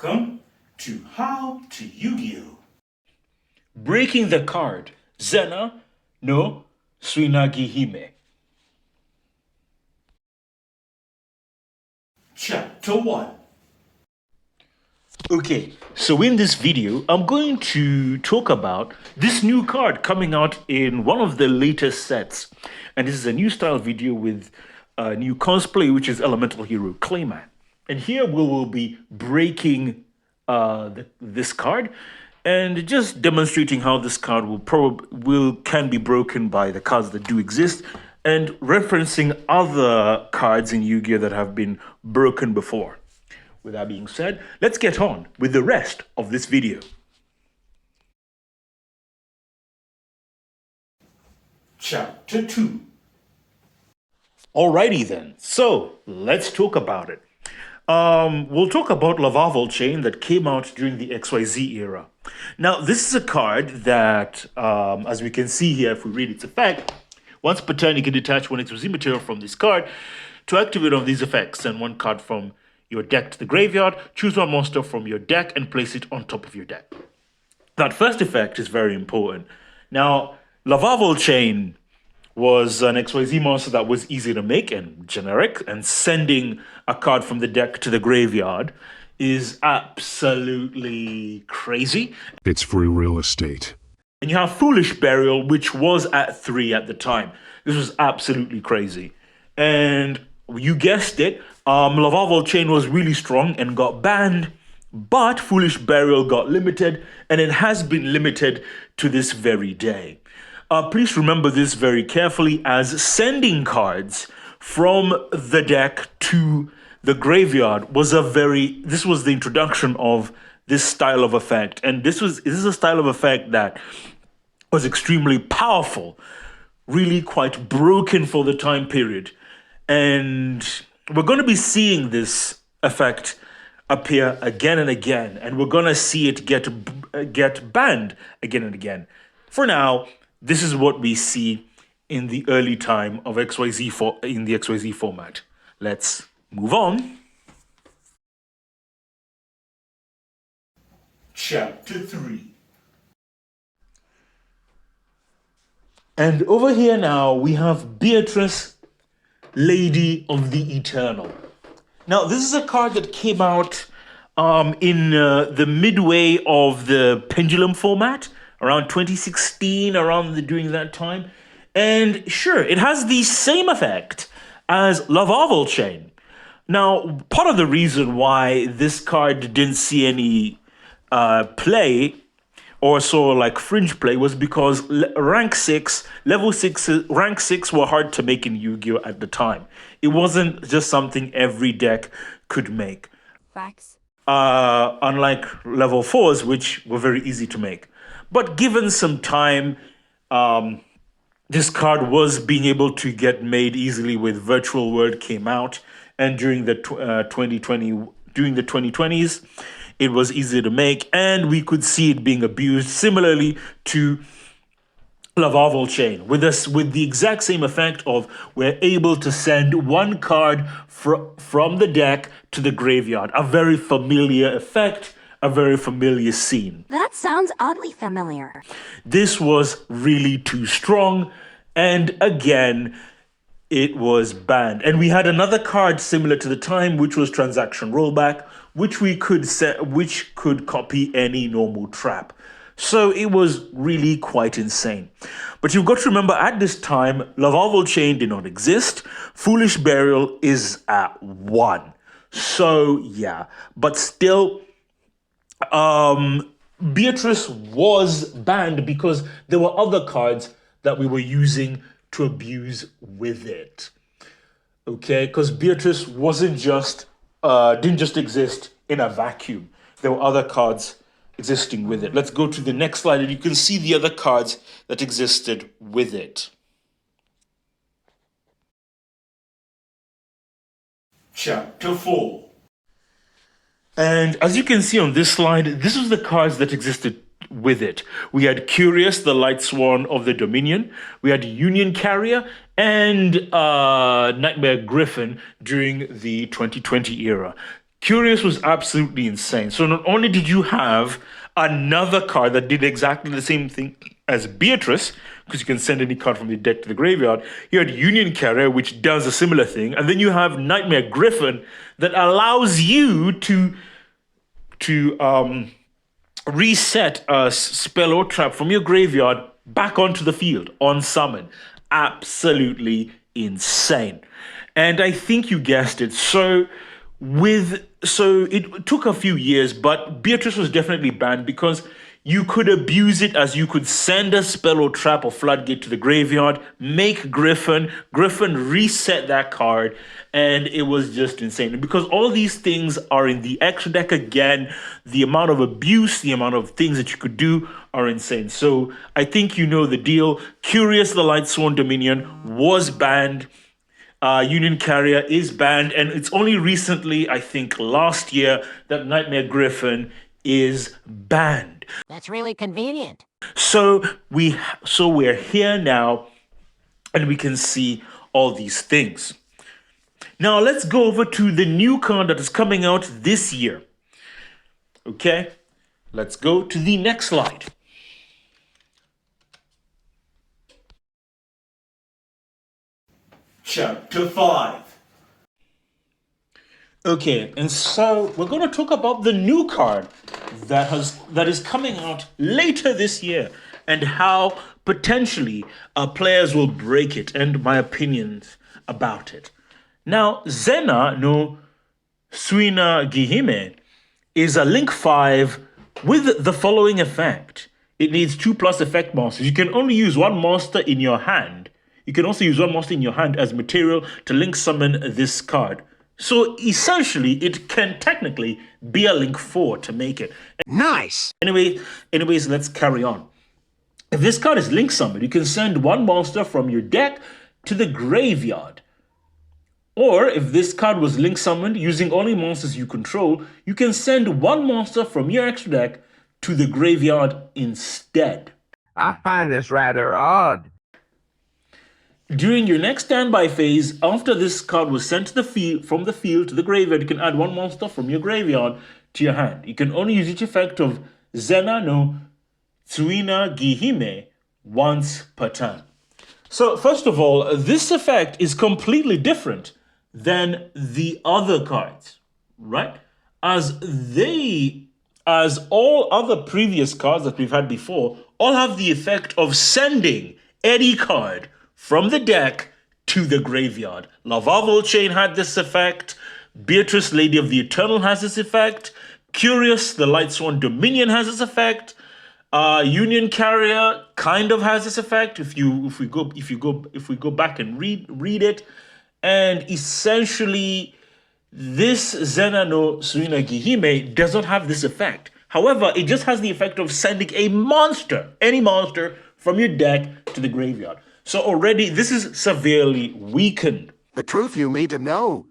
Welcome to How to Yu-Gi-Oh! Breaking the card, Zenna-no-Tsuinagihime. Chapter 1. Okay, so in this video, I'm going to talk about this new card coming out in one of the latest sets. And this is a new style video with a new cosplay, which is Elemental Hero Clayman. And here we will be breaking this card and just demonstrating how this card can be broken by the cards that do exist, and referencing other cards in Yu-Gi-Oh! That have been broken before. With that being said, let's get on with the rest of this video. Chapter 2. Alrighty then, so let's talk about it. We'll talk about Lavalval chain that came out during the XYZ era. Now, this is a card that, as we can see here, if we read its effect, once per turn you can detach one XYZ material from this card to activate on these effects. Send one card from your deck to the graveyard, choose one monster from your deck and place it on top of your deck. That first effect is very important. Now, Lavalval chain was an XYZ monster that was easy to make and generic, and sending a card from the deck to the graveyard is absolutely crazy. It's free real estate. And you have Foolish Burial, which was at 3 at the time. This was absolutely crazy. And you guessed it, Lavalval chain was really strong and got banned, but Foolish Burial got limited, and it has been limited to this very day. Please remember this very carefully, as sending cards from the deck to the graveyard was this was the introduction of this style of effect. And this is a style of effect that was extremely powerful, really quite broken for the time period. And we're going to be seeing this effect appear again and again, and we're going to see it get banned again and again. For now, this is what we see in the early time of XYZ in the XYZ format. Let's move on. Chapter 3. And over here now, we have Beatrice, Lady of the Eternal. Now, this is a card that came out in the midway of the Pendulum format, around 2016, during that time. And sure, it has the same effect as Lavalval chain. Now, part of the reason why this card didn't see any play or fringe play was because rank 6 were hard to make in Yu-Gi-Oh! At the time. It wasn't just something every deck could make. Facts. Unlike level 4s, which were very easy to make. But given some time, this card was being able to get made easily with Virtual World came out, and during the 2020s, it was easy to make, and we could see it being abused similarly to Lavalval chain, with the exact same effect of we're able to send one card from the deck to the graveyard. A very familiar effect, a very familiar scene. That sounds oddly familiar. This was really too strong, and again, it was banned. And we had another card similar to the time, which was Transaction Rollback, which could copy any normal trap. So it was really quite insane. But you've got to remember, at this time, Lavalval chain did not exist. Foolish Burial is at 1. So yeah, but still, Beatrice was banned because there were other cards that we were using to abuse with it. Okay, because Beatrice didn't just exist in a vacuum. There were other cards existing with it. Let's go to the next slide, and you can see the other cards that existed with it. Chapter 4. And as you can see on this slide, this was the cards that existed with it. We had Curious, the Lightsworn of the Dominion. We had Union Carrier and Nightmare Griffin during the 2020 era. Curious was absolutely insane. So not only did you have another card that did exactly the same thing as Beatrice, because you can send any card from the deck to the graveyard, you had Union Carrier, which does a similar thing, and then you have Nightmare Griffin that allows you to reset a spell or trap from your graveyard back onto the field on summon. Absolutely insane. And I think you guessed it. So it took a few years, but Beatrice was definitely banned because you could abuse it, as you could send a spell or trap or floodgate to the graveyard, make Griffin reset that card, and it was just insane. And because all these things are in the extra deck again, the amount of abuse, the amount of things that you could do are insane. So I think you know the deal. Curious the Lightsworn Dominion was banned. Union Carrier is banned, and it's only recently, I think last year, that Nightmare Griffin is banned. That's really convenient. So we're here now, and we can see all these things. Now let's go over to the new card that is coming out this year. Okay, let's go to the next slide. Chapter 5. Okay, and so we're going to talk about the new card that is coming out later this year, and how potentially players will break it, and my opinions about it. Now, Zenna-no-Tsuinagihime is a Link 5 with the following effect. It needs 2+ effect monsters. You can only use one monster in your hand. You can also use one monster in your hand as material to Link summon this card. So essentially, it can technically be a Link 4 to make it. Nice! Anyways, let's carry on. If this card is Link summoned, you can send one monster from your deck to the graveyard. Or if this card was Link summoned using only monsters you control, you can send one monster from your extra deck to the graveyard instead. I find this rather odd. During your next standby phase, after this card was sent to the field from the field to the graveyard, you can add one monster from your graveyard to your hand. You can only use each effect of Zenna-no-Tsuinagihime once per turn. So first of all, this effect is completely different than the other cards, right? As all other previous cards that we've had before, all have the effect of sending any card from the deck to the graveyard. Lavalval Chain had this effect. Beatrice, Lady of the Eternal, has this effect. Curious, the Lightsworn Dominion, has this effect. Union Carrier kind of has this effect if we go back and read it. And essentially, this Zenna-no-Tsuinagihime does not have this effect. However, it just has the effect of sending a monster, any monster, from your deck to the graveyard. So already, this is severely weakened. The truth you need to know.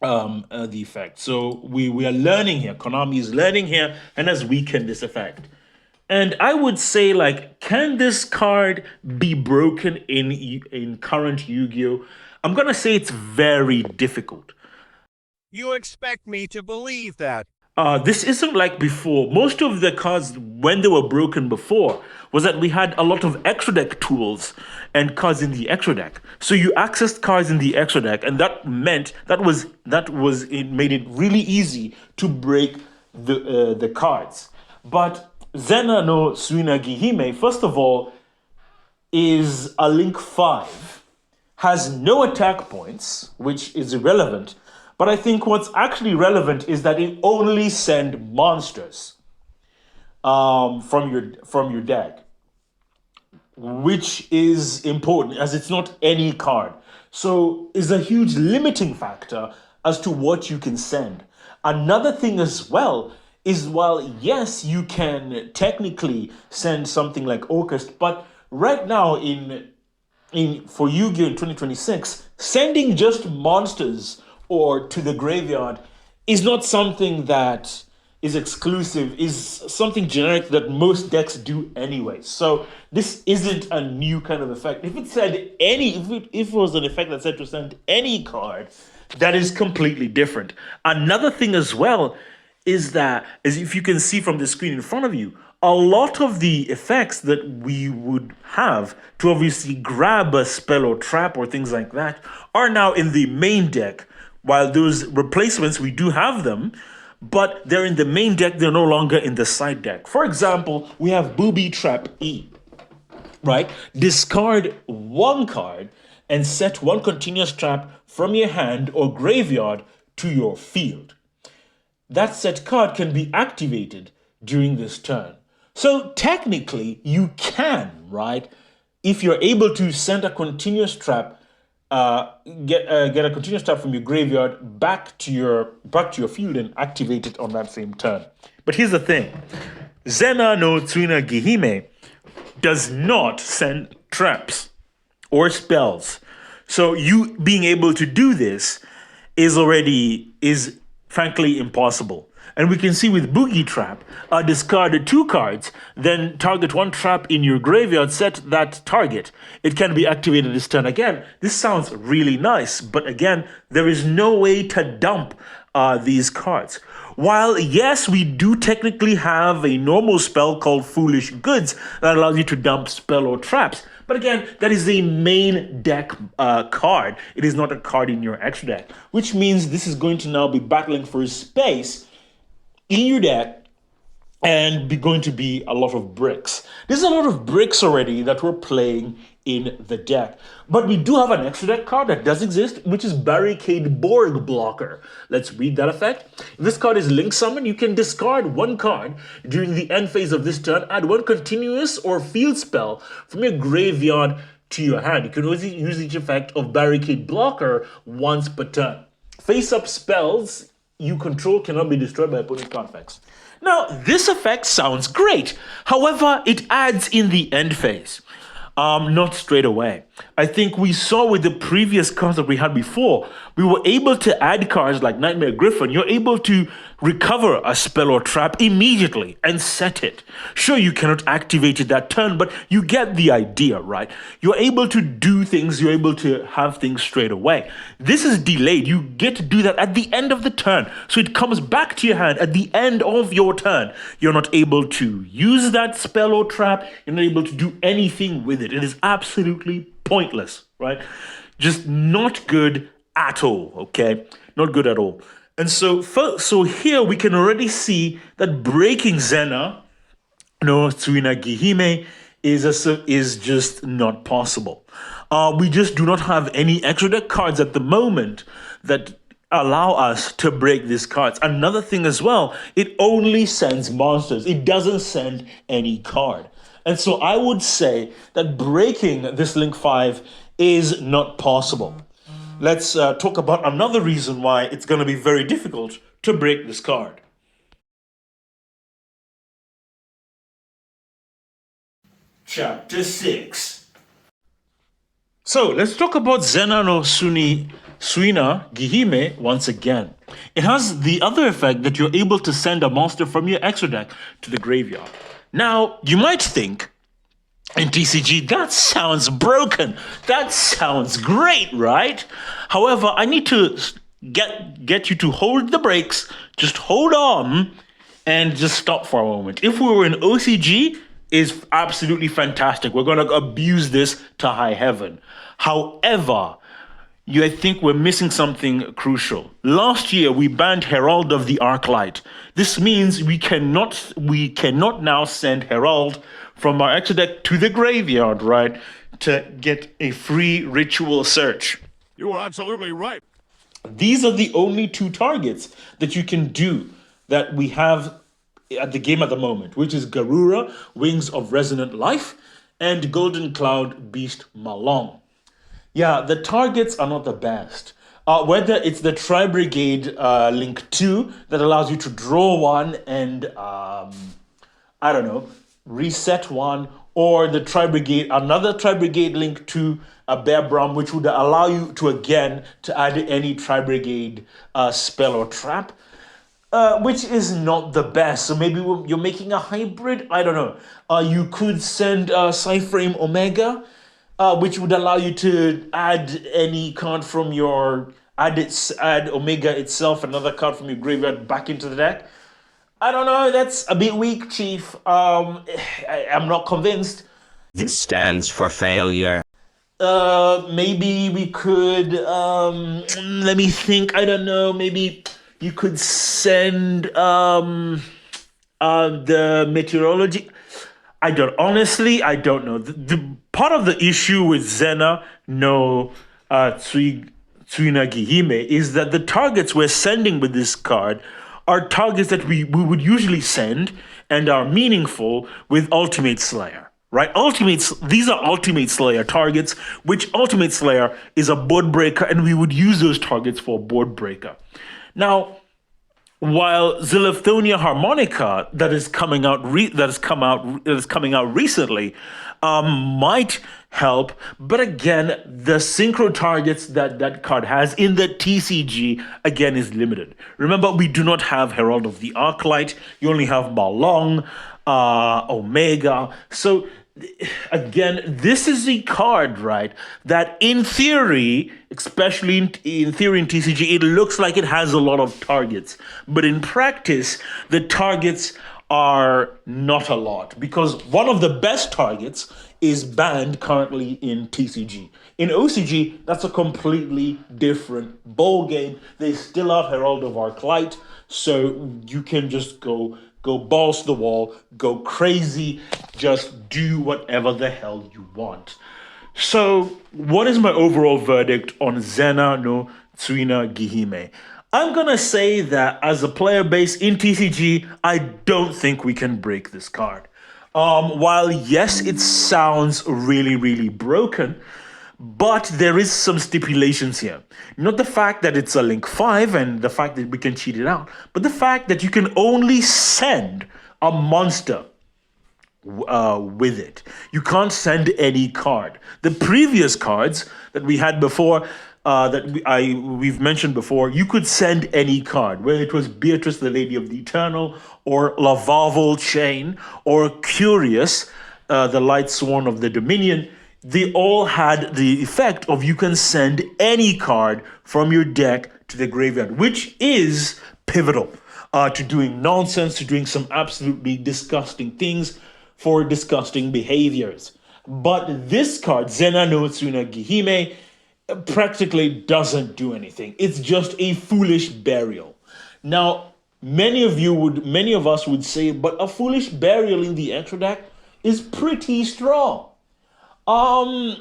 The effect. So we are learning here. Konami is learning here and has weakened this effect. And I would say, like, can this card be broken in current Yu-Gi-Oh? I'm gonna say it's very difficult. You expect me to believe that? This isn't like before. Most of the cards, when they were broken before, was that we had a lot of extra deck tools and cards in the extra deck. So you accessed cards in the extra deck, and that meant it made it really easy to break the cards. But Zenna-no-Tsuinagihime, first of all, is a Link 5, has no attack points, which is irrelevant. But I think what's actually relevant is that it only sends monsters from your deck, which is important as it's not any card. So it's a huge limiting factor as to what you can send. Another thing as well is, while yes, you can technically send something like Orchest, but right now for Yu-Gi-Oh! In 2026, sending just monsters or to the graveyard is not something that is exclusive, is something generic that most decks do anyway. So this isn't a new kind of effect. If it said if it was an effect that said to send any card, That is completely different. Another thing as well is that, as if you can see from the screen in front of you, a lot of the effects that we would have to obviously grab a spell or trap or things like that are now in the main deck. While those replacements, we do have them, but they're in the main deck, they're no longer in the side deck. For example, we have Booby Trap E, right? Discard one card and set one continuous trap from your hand or graveyard to your field. That set card can be activated during this turn. So technically, you can, right? If you're able to send a continuous trap, get a continuous trap from your graveyard back to your field and activate it on that same turn. But here's the thing: Zenna-no-Tsuinagihime does not send traps or spells. So you being able to do this is frankly impossible. And we can see with Boogie Trap, discard 2 cards, then target 1 trap in your graveyard, set that target. It can be activated this turn. Again, this sounds really nice, but again, there is no way to dump these cards. While, yes, we do technically have a normal spell called Foolish Goods that allows you to dump spell or traps, but again, that is a main deck card. It is not a card in your extra deck, which means this is going to now be battling for space in your deck and going to be a lot of bricks. There's a lot of bricks already that we're playing in the deck. But we do have an extra deck card that does exist, which is Barricade Borg Blocker. Let's read that effect. If this card is Link Summon, you can discard 1 card during the end phase of this turn, add 1 continuous or field spell from your graveyard to your hand. You can only use each effect of Barricade Blocker once per turn. Face-up spells you control cannot be destroyed by opponent card effects. Now, this effect sounds great. However, it adds in the end phase. Not straight away. I think we saw with the previous cards that we had before, we were able to add cards like Nightmare Griffin. You're able to recover a spell or trap immediately and set it. Sure, you cannot activate it that turn, but you get the idea, right? You're able to do things, you're able to have things straight away. This is delayed. You get to do that at the end of the turn. So it comes back to your hand at the end of your turn. You're not able to use that spell or trap. You're not able to do anything with it. It is absolutely pointless, right? Just not good at all, okay? Not good at all. And so here we can already see that breaking Zenna-no-Tsuinagihime is just not possible. We just do not have any extra deck cards at the moment that allow us to break these cards. Another thing as well, it only sends monsters. It doesn't send any card. And so I would say that breaking this Link 5 is not possible. Let's talk about another reason why it's going to be very difficult to break this card. Chapter 6. So let's talk about Zenna-no-Tsuinagihime once again. It has the other effect that you're able to send a monster from your extra deck to the graveyard. Now, you might think, in TCG, that sounds broken. That sounds great, right? However, I need to get you to hold the brakes, just hold on, and just stop for a moment. If we were in OCG, is absolutely fantastic. We're going to abuse this to high heaven. However, I think we're missing something crucial. Last year, we banned Herald of the Arclight. This means we cannot now send Herald from our extra deck to the graveyard, right, to get a free ritual search. You are absolutely right. These are the only 2 targets that you can do that we have at the game at the moment, which is Garura, Wings of Resonant Life, and Golden Cloud Beast Malong. Yeah, the targets are not the best. Whether it's the Tri-Brigade Link 2 that allows you to draw 1 and, reset 1, or the another Tri-Brigade Link 2, a Bear Bram, which would allow you to, again, to add any Tri-Brigade spell or trap, which is not the best. So maybe you're making a hybrid, I don't know. You could send Cyframe Omega, which would allow you to add any card from your add Omega itself, another card from your graveyard, back into the deck. I don't know. That's a bit weak, Chief. I'm not convinced. This stands for failure. Maybe we could. Let me think. I don't know. Maybe you could send the meteorology. I don't know. The part of the issue with Zenna-no-Tsuinagihime is that the targets we're sending with this card are targets that we would usually send and are meaningful with Ultimate Slayer. Right? These are Ultimate Slayer targets, which Ultimate Slayer is a board breaker, and we would use those targets for a board breaker. Now, while Xylophone Harmonica that is coming out recently might help, but again, the synchro targets that card has in the TCG again is limited. Remember, we do not have Herald of the Arclight. You only have Malong, Omega. So again, this is a card, right, that in theory, especially in theory in TCG, it looks like it has a lot of targets. But in practice, the targets are not a lot, because one of the best targets is banned currently in TCG. In OCG, that's a completely different ball game. They still have Herald of Arclight, so you can just go balls to the wall, go crazy, just do whatever the hell you want. So, what is my overall verdict on Zenna-no-Tsuinagihime? I'm gonna say that as a player base in TCG, I don't think we can break this card. While yes, it sounds really, really broken, but there is some stipulations here. Not the fact that it's a Link 5 and the fact that we can cheat it out, but the fact that you can only send a monster with it. You can't send any card. The previous cards that we had before, we've mentioned before, you could send any card, whether it was Beatrice, the Lady of the Eternal, or Lavalval Chain, or Curious, the Lightsworn of the Dominion. They all had the effect of you can send any card from your deck to the graveyard, which is pivotal to doing nonsense, to doing some absolutely disgusting things for disgusting behaviors. But this card, Zenna-no-Tsuinagihime, practically doesn't do anything. It's just a foolish burial. Now, many of us would say, but a foolish burial in the extra deck is pretty strong. I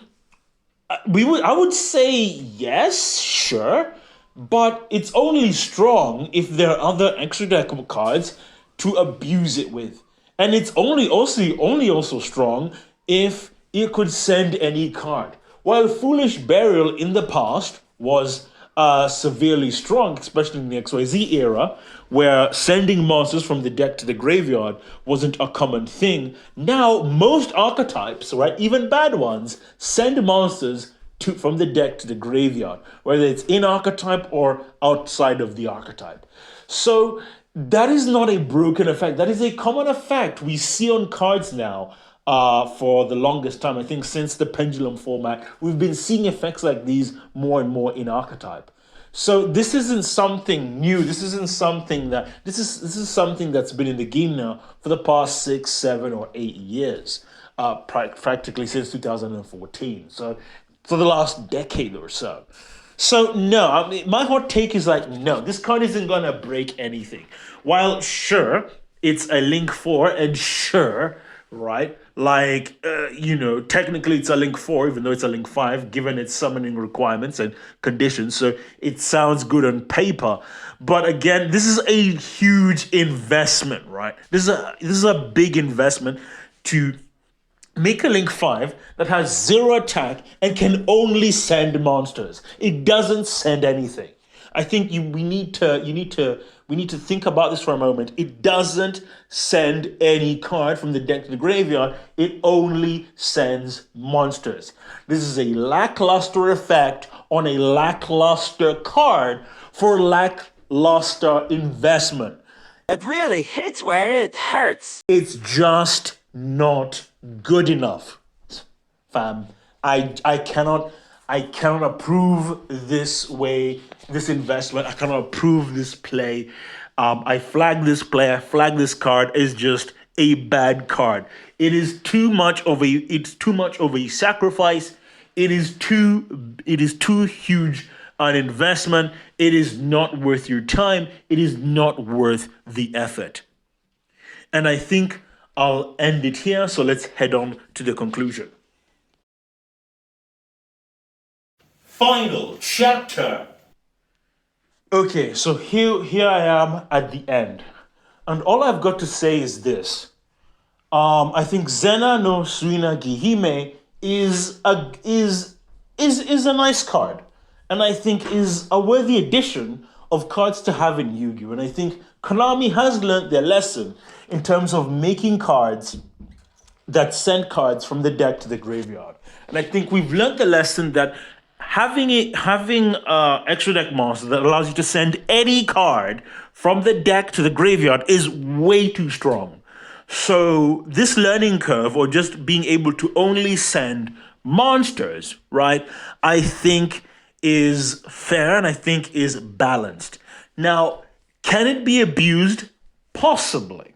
would say yes, sure, but it's only strong if there are other extra deck cards to abuse it with. And it's only also strong if it could send any card. While Foolish Burial in the past was severely strong, especially in the XYZ era, where sending monsters from the deck to the graveyard wasn't a common thing, now most archetypes, right, even bad ones, send monsters from the deck to the graveyard, whether it's in archetype or outside of the archetype. So that is not a broken effect. That is a common effect we see on cards now. For the longest time, I think since the Pendulum format, we've been seeing effects like these more and more in archetype. So this isn't something new. This is something that's been in the game now for the past 6, 7, or 8 years, practically since 2014. So for the last decade or so. So no, I mean, my hot take is like, no, this card isn't gonna break anything. While sure, it's a Link 4, and sure, right, like, technically it's a Link 4, even though it's a Link 5, given its summoning requirements and conditions, so it sounds good on paper. But again, this is a huge investment, right? This is a big investment to make a Link 5 that has 0 attack and can only send monsters. It doesn't send anything. I think we need to think about this for a moment. It doesn't send any card from the deck to the graveyard. It only sends monsters. This is a lackluster effect on a lackluster card for lackluster investment. It really hits where it hurts. It's just not good enough, fam. I I cannot approve this investment. I cannot approve this play. I flag this play. I flag this card as just a bad card. It's too much of a sacrifice. It is too huge an investment. It is not worth your time. It is not worth the effort. And I think I'll end it here. So let's head on to the conclusion. Final chapter. Okay, so here I am at the end. And all I've got to say is this. I think Zenna-no-Tsuinagihime is a nice card. And I think is a worthy addition of cards to have in Yu-Gi-Oh! And I think Konami has learned their lesson in terms of making cards that send cards from the deck to the graveyard. And I think we've learned the lesson that having extra deck monster that allows you to send any card from the deck to the graveyard is way too strong. So this learning curve, or just being able to only send monsters, right, I think is fair and I think is balanced. Now, can it be abused? Possibly.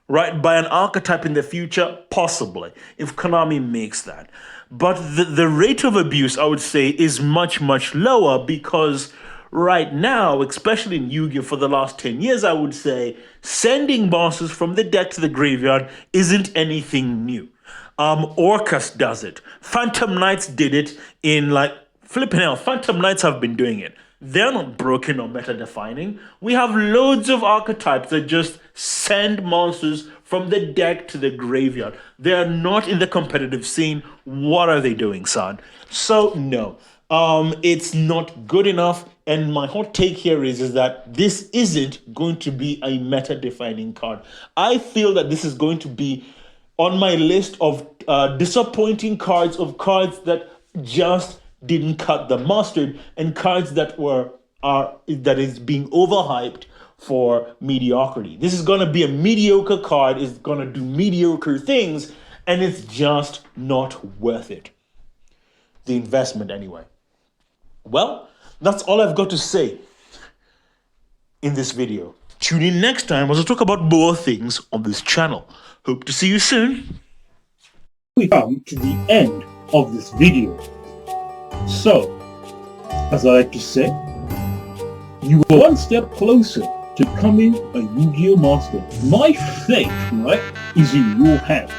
Right, by an archetype in the future? Possibly, if Konami makes that. But the rate of abuse, I would say, is much, much lower because right now, especially in Yu-Gi-Oh! For the last 10 years, I would say, sending monsters from the deck to the graveyard isn't anything new. Orcus does it. Phantom Knights did it in flipping hell. Phantom Knights have been doing it. They're not broken or meta-defining. We have loads of archetypes that just send monsters from the deck to the graveyard. They are not in the competitive scene. What are they doing, son? So, no. It's not good enough. And my hot take here is that this isn't going to be a meta-defining card. I feel that this is going to be on my list of disappointing cards, of cards that just didn't cut the mustard, and cards that is being overhyped for mediocrity. This is gonna be a mediocre card, it's gonna do mediocre things, and it's just not worth it. The investment anyway. Well, that's all I've got to say in this video. Tune in next time as I talk about more things on this channel. Hope to see you soon. We come to the end of this video. So, as I like to say, you are one step closer to becoming a Yu-Gi-Oh! Master. My fate, right, is in your hands.